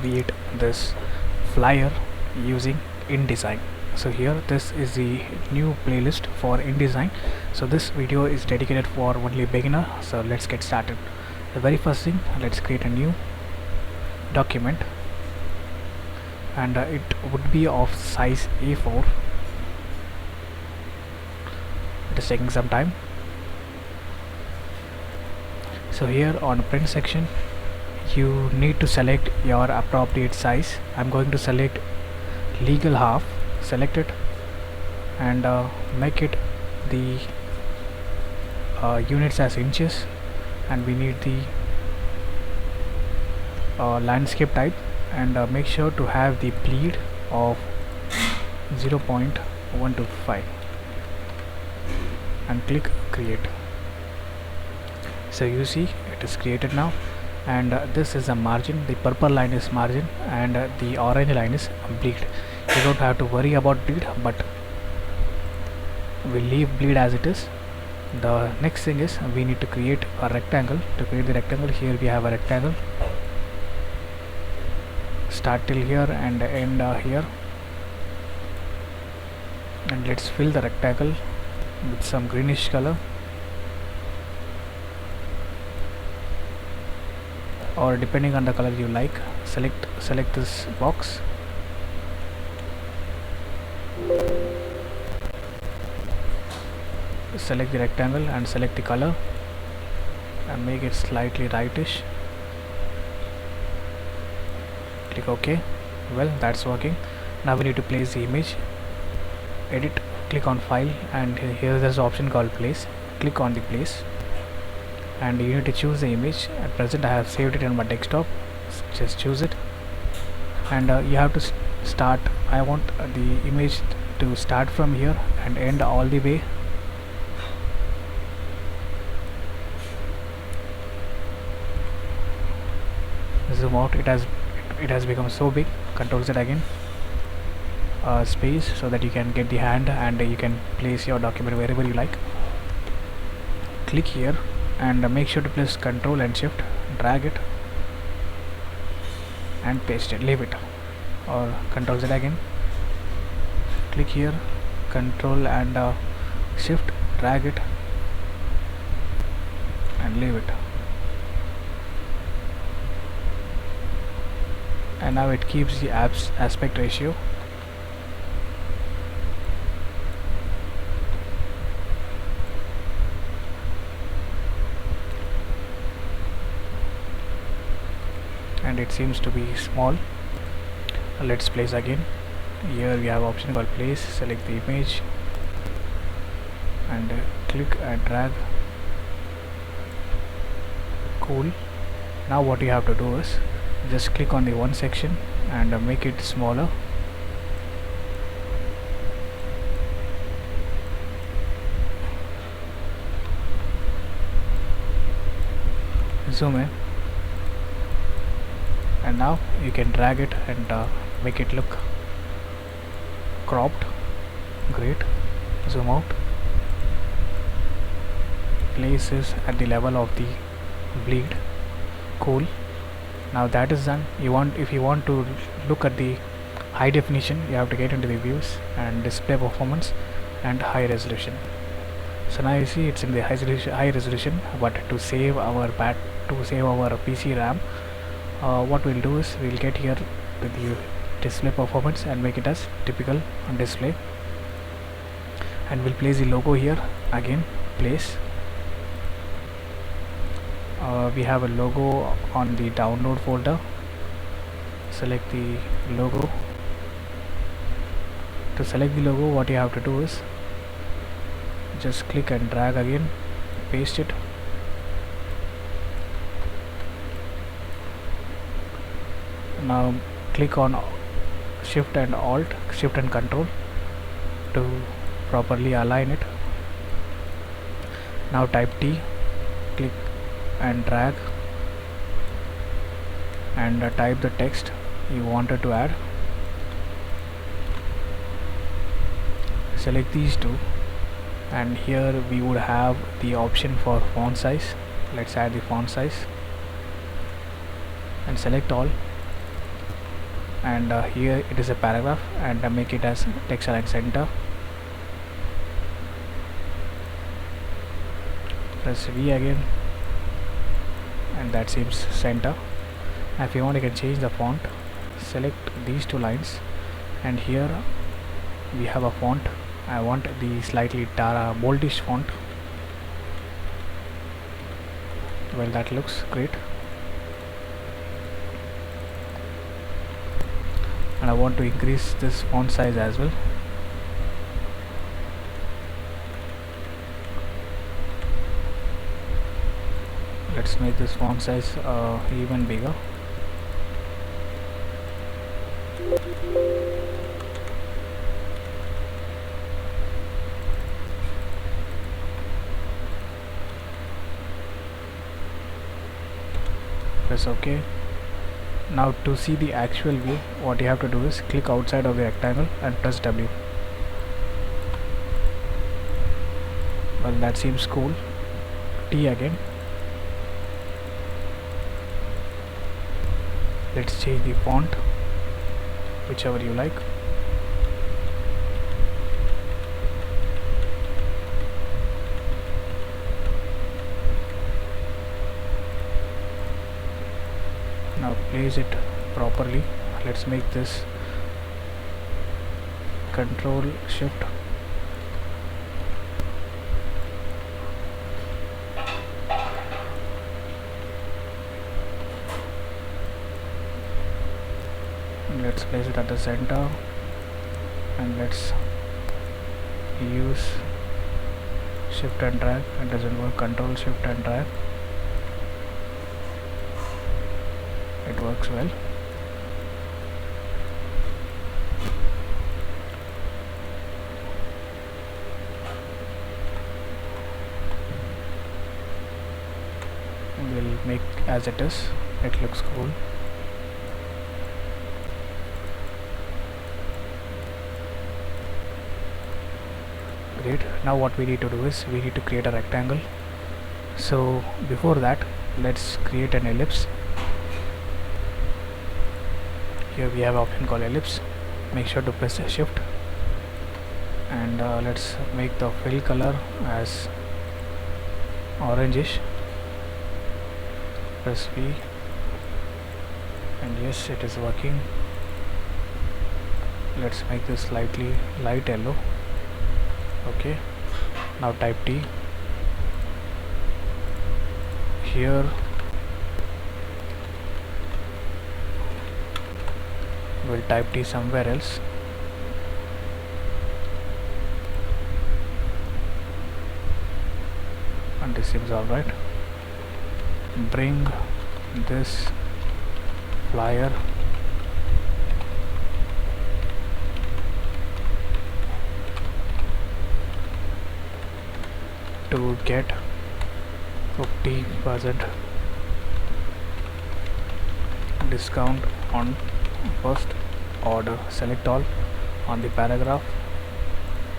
create this flyer using InDesign. So here this is the new playlist for InDesign. So this video is dedicated for only beginner. So let's get started. The very first thing, let's create a new document, and it would be of size A4. It is taking some time. So here on print section, you need to select your appropriate size. I'm going to select legal half, select it, and make it the units as inches, and we need the landscape type, and make sure to have the bleed of 0.125 and click create. So you see it is created now, and this is a margin. The purple line is margin, and the orange line is bleed. You don't have to worry about bleed, but we'll leave bleed as it is. The next thing is we need to create a rectangle. To create the rectangle, here we have a rectangle, start till here and end here, and let's fill the rectangle with some greenish color, or depending on the color you like. Select this box, select the rectangle and select the color and make it slightly rightish. Click OK. Well, that's working. Now we need to place the image. Edit, click on file, and here there's an option called place. Click on the place, and you need to choose the image. At present I have saved it on my desktop. Just choose it, and you have to start. I want the image to start from here and end all the way. Zoom out. It has become so big. Control Z again, space, so that you can get the hand and you can place your document wherever you like. Click here and make sure to press Control and Shift, drag it and paste it. Leave it, or Control Z again. Click here, Control and Shift, drag it and leave it. And now it keeps the aspect ratio. And it seems to be small. Let's place again. Here we have option called place. Select the image and click and drag. Cool. Now what you have to do is just click on the one section and make it smaller. Zoom in, and now you can drag it and make it look cropped. Great. Zoom out. Place this at the level of the bleed. Cool. Now that is done. If you want to look at the high definition, you have to get into the views and display performance and high resolution. So now you see it's in the high resolution, but to save our PC RAM, what we'll do is we'll get here to the display performance and make it as typical display, and we'll place the logo here again. Place. We have a logo on the download folder. Select the logo. To select the logo, what you have to do is just click and drag again, paste it, now click on Shift and Control to properly align it. Now type T, click and drag, and type the text you wanted to add. Select these two, and here we would have the option for font size. Let's add the font size and select all. and here it is a paragraph, and make it as text align center. Press V again, and that seems center. And if you want, you can change the font. Select these two lines, and here we have a font. I want the slightly boldish font. Well, that looks great. And I want to increase this font size as well. Let's make this font size even bigger. Press OK. Now to see the actual view, what you have to do is click outside of the rectangle and press W. Well, that seems cool. T again. Let's change the font, whichever you like. Now place it properly. Let's make this Control Shift. Let's place it at the center, and let's use Shift and drag. It doesn't work. Control Shift and drag. It works well. We'll make as it is. It looks cool. Great. Now what we need to do is we need to create a rectangle. So before that, let's create an ellipse. Here we have an option called ellipse. Make sure to press Shift, and let's make the fill color as orangish. Press V, and yes, it is working. Let's make this slightly light yellow. Okay, now type T. Here we'll type T somewhere else. And this seems alright. Bring this flyer to get 50% discount on first order. Select all on the paragraph,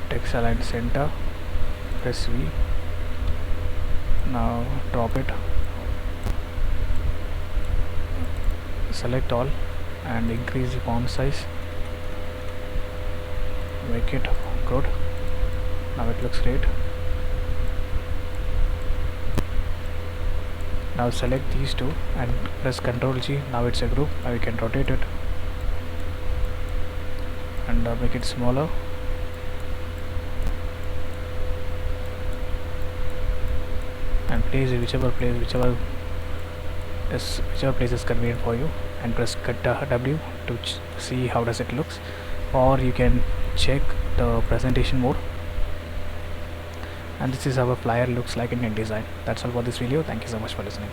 text align center, press V. Now drop it, select all and increase the font size, make it good. Now it looks great. Now select these two and press Ctrl G. Now it's a group. Now you can rotate it and make it smaller. And place it whichever place is convenient for you, and press W to see how does it looks, or you can check the presentation mode. And this is how a flyer looks like in InDesign. That's all for this video. Thank you so much for listening.